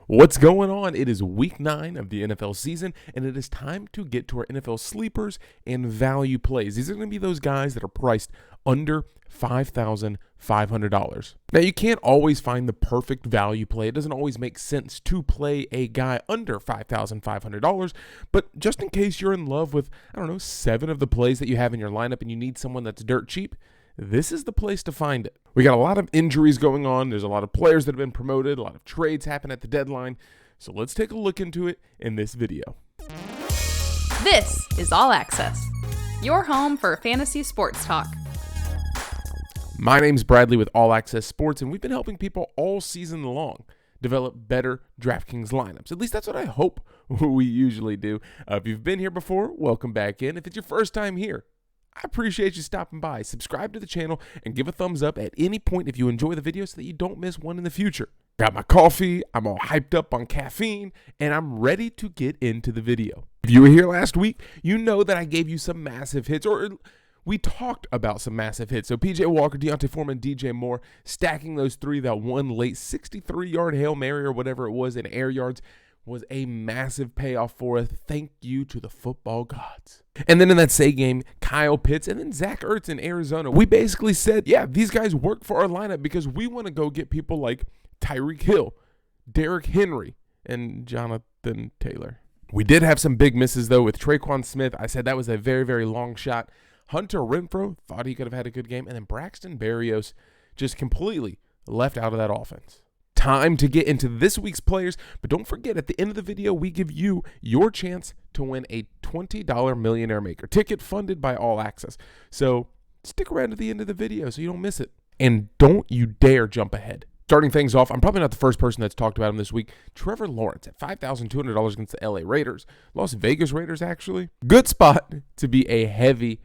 What's going on? It is week 9 of the NFL season, and it is time to get to our NFL sleepers and value plays. These are going to be those guys that are priced under $5,500. Now, you can't always find the perfect value play. It doesn't always make sense to play a guy under $5,500, but just in case you're in love with, 7 of the plays that you have in your lineup and you need someone that's dirt cheap, this is the place to find it. We got a lot of injuries going on. There's a lot of players that have been promoted. A lot of trades happen at the deadline. So let's take a look into it in this video. This is Allaqcess, your home for fantasy sports talk. My name's Bradley with Allaqcess Sports, and we've been helping people all season long develop better Draftkings lineups. At least that's what I hope we usually do. If you've been here before, welcome back in. If it's your first time here, I appreciate you stopping by. Subscribe to the channel and give a thumbs up at any point if you enjoy the video so that you don't miss one in the future. Got my coffee, I'm all hyped up on caffeine, and I'm ready to get into the video. If you were here last week, you know that I gave you some massive hits, or we talked about some massive hits. So PJ Walker, Deontay Foreman, DJ Moore, stacking those three, that one late 63-yard Hail Mary or whatever it was in air yards, was a massive payoff for us. Thank you to the football gods. And then in that same game, Kyle Pitts and then Zach Ertz in Arizona. We basically said, yeah, these guys work for our lineup because we want to go get people like Tyreek Hill, Derrick Henry, and Jonathan Taylor. We did have some big misses, though, with Traquan Smith. I said that was a very, very long shot. Hunter Renfrow thought he could have had a good game. And then Braxton Berrios just completely left out of that offense. Time to get into this week's players, but don't forget, at the end of the video, we give you your chance to win a $20 Millionaire Maker ticket funded by Allaqcess. So stick around to the end of the video so you don't miss it. And don't you dare jump ahead. Starting things off, I'm probably not the first person that's talked about him this week. Trevor Lawrence at $5,200 against the LA Raiders. Las Vegas Raiders, actually. Good spot to be a heavy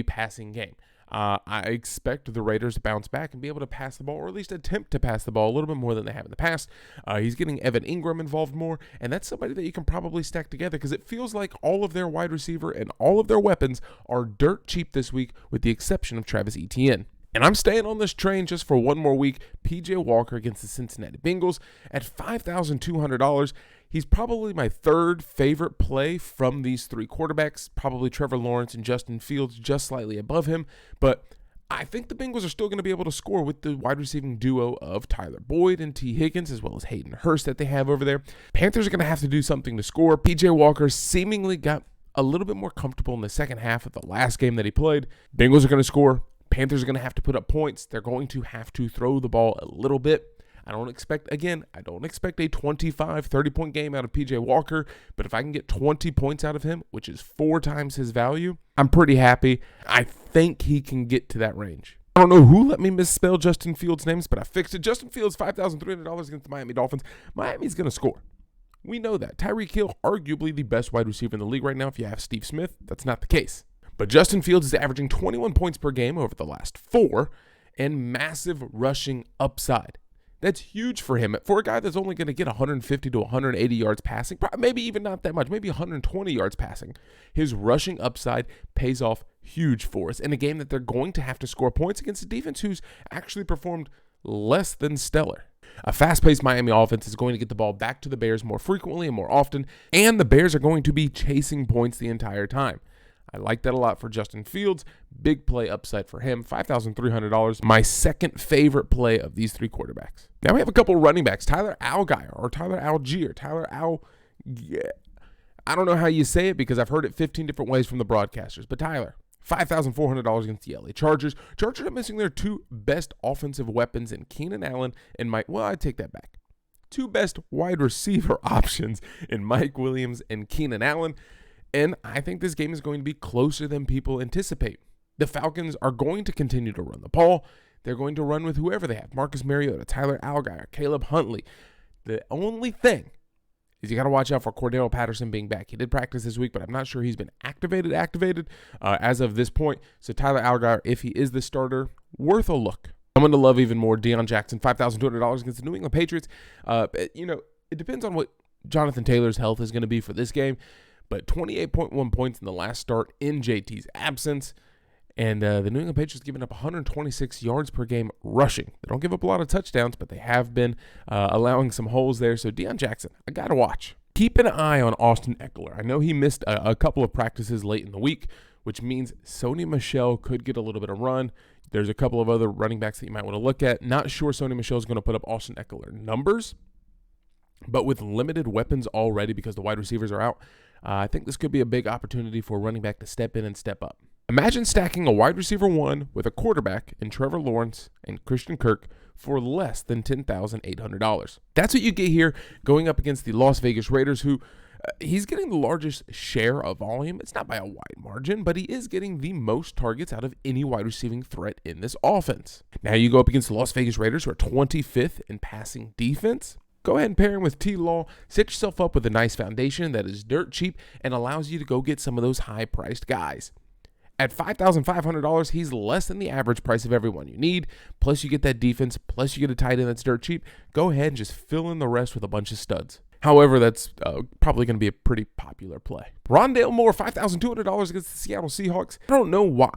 passing game. I expect the Raiders to bounce back and be able to pass the ball, or at least attempt to pass the ball a little bit more than they have in the past. He's getting Evan Ingram involved more, and that's somebody that you can probably stack together because it feels like all of their wide receiver and all of their weapons are dirt cheap this week with the exception of Travis Etienne. And I'm staying on this train just for one more week. PJ Walker against the Cincinnati Bengals at $5,200. He's probably my third favorite play from these three quarterbacks, probably Trevor Lawrence and Justin Fields just slightly above him. But I think the Bengals are still going to be able to score with the wide receiving duo of Tyler Boyd and T. Higgins, as well as Hayden Hurst that they have over there. Panthers are going to have to do something to score. PJ Walker seemingly got a little bit more comfortable in the second half of the last game that he played. Bengals are going to score. Panthers are going to have to put up points. They're going to have to throw the ball a little bit. I don't expect a 25, 30-point game out of PJ Walker, but if I can get 20 points out of him, which is 4 times his value, I'm pretty happy. I think he can get to that range. I don't know who let me misspell Justin Fields' names, but I fixed it. Justin Fields, $5,300 against the Miami Dolphins. Miami's going to score. We know that. Tyreek Hill, arguably the best wide receiver in the league right now. If you have Steve Smith, that's not the case. But Justin Fields is averaging 21 points per game over the last 4 and massive rushing upside. That's huge for him. For a guy that's only going to get 150 to 180 yards passing, maybe even not that much, maybe 120 yards passing, his rushing upside pays off huge for us in a game that they're going to have to score points against a defense who's actually performed less than stellar. A fast-paced Miami offense is going to get the ball back to the Bears more frequently and more often, and the Bears are going to be chasing points the entire time. I like that a lot for Justin Fields. Big play upside for him. $5,300. My second favorite play of these three quarterbacks. Now we have a couple running backs. Tyler Allgeier or Tyler Algier. I don't know how you say it because I've heard it 15 different ways from the broadcasters. But Tyler, $5,400 against the LA Chargers. Chargers are missing their 2 best offensive weapons in Keenan Allen and Mike. Well, I take that back. 2 best wide receiver options in Mike Williams and Keenan Allen. And I think this game is going to be closer than people anticipate. The Falcons are going to continue to run the ball. They're going to run with whoever they have. Marcus Mariota, Tyler Allgeier, Caleb Huntley. The only thing is you got to watch out for Cordero Patterson being back. He did practice this week, but I'm not sure he's been activated as of this point. So Tyler Allgeier, if he is the starter, worth a look. I'm going to love even more Deion Jackson, $5,200 against the New England Patriots. It depends on what Jonathan Taylor's health is going to be for this game. But 28.1 points in the last start in JT's absence. And the New England Patriots giving up 126 yards per game rushing. They don't give up a lot of touchdowns, but they have been allowing some holes there. So Deion Jackson, I got to watch. Keep an eye on Austin Eckler. I know he missed a couple of practices late in the week, which means Sony Michel could get a little bit of run. There's a couple of other running backs that you might want to look at. Not sure Sony Michel is going to put up Austin Eckler numbers, but with limited weapons already because the wide receivers are out, I think this could be a big opportunity for a running back to step in and step up. Imagine stacking a wide receiver 1 with a quarterback in Trevor Lawrence and Christian Kirk for less than $10,800. That's what you get here going up against the Las Vegas Raiders, who he's getting the largest share of volume. It's not by a wide margin, but he is getting the most targets out of any wide receiving threat in this offense. Now you go up against the Las Vegas Raiders, who are 25th in passing defense. Go ahead and pair him with T-Law. Set yourself up with a nice foundation that is dirt cheap and allows you to go get some of those high-priced guys. At $5,500, he's less than the average price of everyone you need. Plus, you get that defense. Plus, you get a tight end that's dirt cheap. Go ahead and just fill in the rest with a bunch of studs. However, that's probably going to be a pretty popular play. Rondale Moore, $5,200 against the Seattle Seahawks. I don't know why,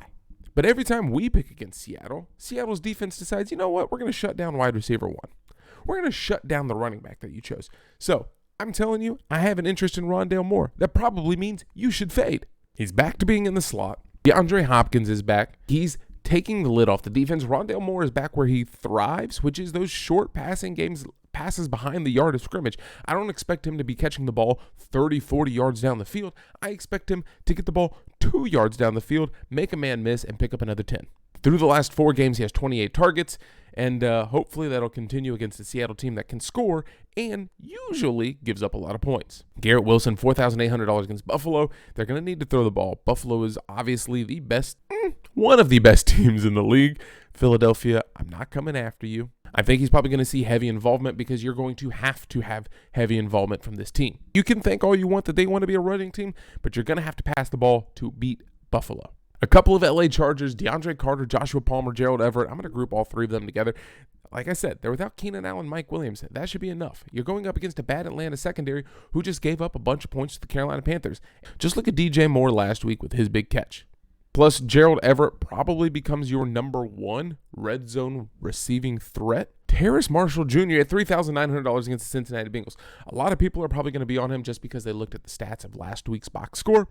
but every time we pick against Seattle, Seattle's defense decides, you know what, we're going to shut down wide receiver 1. We're going to shut down the running back that you chose. So, I'm telling you, I have an interest in Rondale Moore. That probably means you should fade. He's back to being in the slot. DeAndre Hopkins is back. He's taking the lid off the defense. Rondale Moore is back where he thrives, which is those short passing games, passes behind the yard of scrimmage. I don't expect him to be catching the ball 30, 40 yards down the field. I expect him to get the ball 2 yards down the field, make a man miss, and pick up another 10. Through the last 4 games, he has 28 targets, and hopefully that'll continue against the Seattle team that can score and usually gives up a lot of points. Garrett Wilson, $4,800 against Buffalo. They're going to need to throw the ball. Buffalo is obviously the best, one of the best teams in the league. Philadelphia, I'm not coming after you. I think he's probably going to see heavy involvement because you're going to have heavy involvement from this team. You can think all you want that they want to be a running team, but you're going to have to pass the ball to beat Buffalo. A couple of LA Chargers, DeAndre Carter, Joshua Palmer, Gerald Everett. I'm going to group all 3 of them together. Like I said, they're without Keenan Allen, Mike Williams. That should be enough. You're going up against a bad Atlanta secondary who just gave up a bunch of points to the Carolina Panthers. Just look at DJ Moore last week with his big catch. Plus, Gerald Everett probably becomes your number 1 red zone receiving threat. Terrace Marshall Jr. at $3,900 against the Cincinnati Bengals. A lot of people are probably going to be on him just because they looked at the stats of last week's box score.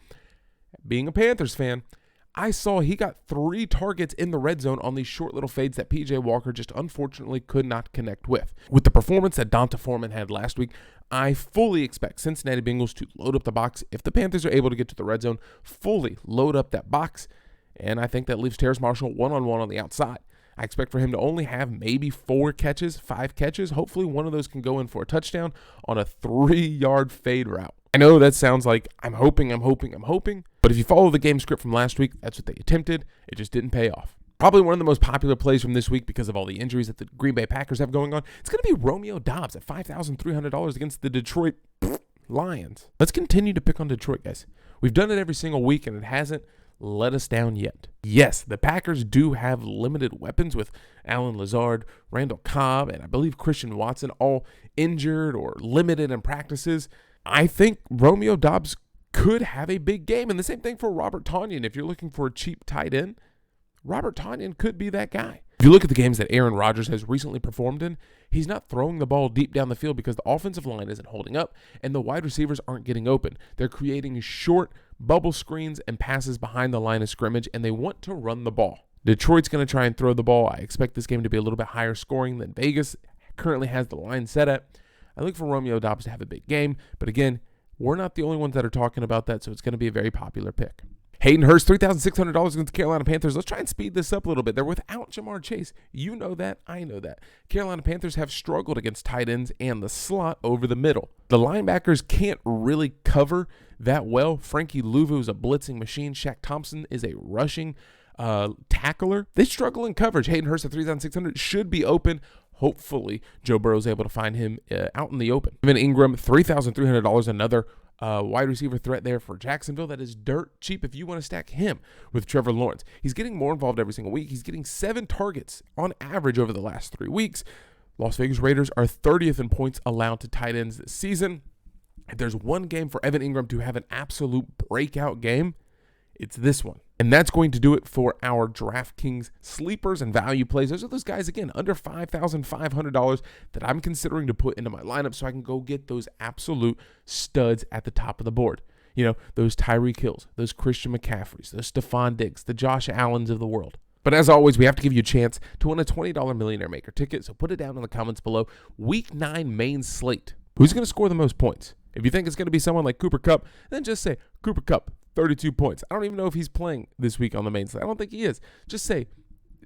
Being a Panthers fan, I saw he got 3 targets in the red zone on these short little fades that P.J. Walker just unfortunately could not connect with. With the performance that Donta Foreman had last week, I fully expect Cincinnati Bengals to load up the box. If the Panthers are able to get to the red zone, fully load up that box, and I think that leaves Terrace Marshall one-on-one on the outside. I expect for him to only have maybe 4 catches, 5 catches. Hopefully one of those can go in for a touchdown on a 3-yard fade route. I know that sounds like I'm hoping, but if you follow the game script from last week, that's what they attempted. It just didn't pay off. Probably one of the most popular plays from this week because of all the injuries that the Green Bay Packers have going on. It's going to be Romeo Doubs at $5,300 against the Detroit Lions. Let's continue to pick on Detroit, guys. We've done it every single week, and it hasn't let us down yet. Yes, the Packers do have limited weapons with Allen Lazard, Randall Cobb, and I believe Christian Watson all injured or limited in practices. I think Romeo Doubs could have a big game, and the same thing for Robert Tonyan. If you're looking for a cheap tight end, Robert Tonyan could be that guy. If you look at the games that Aaron Rodgers has recently performed in, he's not throwing the ball deep down the field because the offensive line isn't holding up and the wide receivers aren't getting open. They're creating short bubble screens and passes behind the line of scrimmage, and they want to run the ball. Detroit's going to try and throw the ball. I expect this game to be a little bit higher scoring than Vegas currently has the line set at. I look for Romeo Doubs to have a big game, but again, we're not the only ones that are talking about that, so it's going to be a very popular pick. Hayden Hurst, $3,600 against the Carolina Panthers. Let's try and speed this up a little bit. They're without Jamar Chase. You know that. I know that. Carolina Panthers have struggled against tight ends and the slot over the middle. The linebackers can't really cover that well. Frankie Louvu is a blitzing machine. Shaq Thompson is a rushing tackler. They struggle in coverage. Hayden Hurst at $3,600 should be open. Hopefully, Joe Burrow is able to find him out in the open. Evan Ingram, $3,300, another wide receiver threat there for Jacksonville that is dirt cheap if you want to stack him with Trevor Lawrence. He's getting more involved every single week. He's getting 7 targets on average over the last 3 weeks. Las Vegas Raiders are 30th in points allowed to tight ends this season. If there's one game for Evan Ingram to have an absolute breakout game, it's this one. And that's going to do it for our DraftKings sleepers and value plays. Those are those guys, again, under $5,500 that I'm considering to put into my lineup so I can go get those absolute studs at the top of the board. You know, those Tyreek Hills, those Christian McCaffreys, those Stephon Diggs, the Josh Allens of the world. But as always, we have to give you a chance to win a $20 Millionaire Maker ticket, so put it down in the comments below. Week 9 main slate. Who's going to score the most points? If you think it's going to be someone like Cooper Kupp, then just say Cooper Kupp, 32 points. I don't even know if he's playing this week on the main slate. I don't think he is. Just say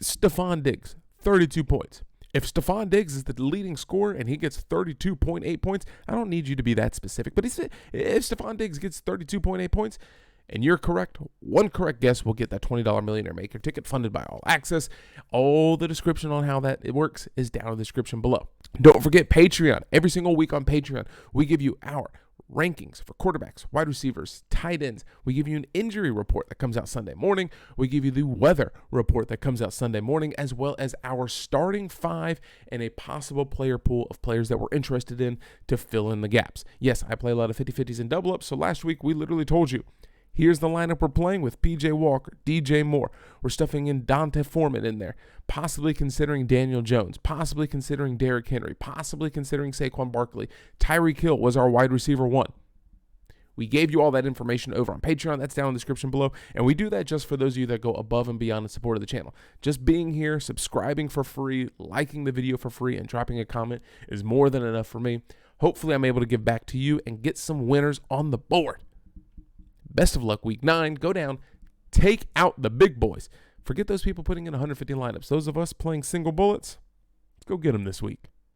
Stephon Diggs, 32 points. If Stephon Diggs is the leading scorer and he gets 32.8 points, I don't need you to be that specific. But if Stephon Diggs gets 32.8 points and you're correct, one correct guess will get that $20 Millionaire Maker ticket funded by Allaqcess. All the description on how that it works is down in the description below. Don't forget Patreon. Every single week on Patreon, we give you our rankings for quarterbacks, wide receivers, tight ends. We give you an injury report that comes out Sunday morning. We give you the weather report that comes out Sunday morning, as well as our starting 5 and a possible player pool of players that we're interested in to fill in the gaps. Yes, I play a lot of 50-50s and double-ups, so last week we literally told you, here's the lineup we're playing with: P.J. Walker, DJ Moore. We're stuffing in Dante Foreman in there, possibly considering Daniel Jones, possibly considering Derrick Henry, possibly considering Saquon Barkley. Tyreek Hill was our wide receiver 1. We gave you all that information over on Patreon. That's down in the description below. And we do that just for those of you that go above and beyond in support of the channel. Just being here, subscribing for free, liking the video for free, and dropping a comment is more than enough for me. Hopefully I'm able to give back to you and get some winners on the board. Best of luck week 9. Go down, take out the big boys. Forget those people putting in 150 lineups. Those of us playing single bullets, let's go get them this week.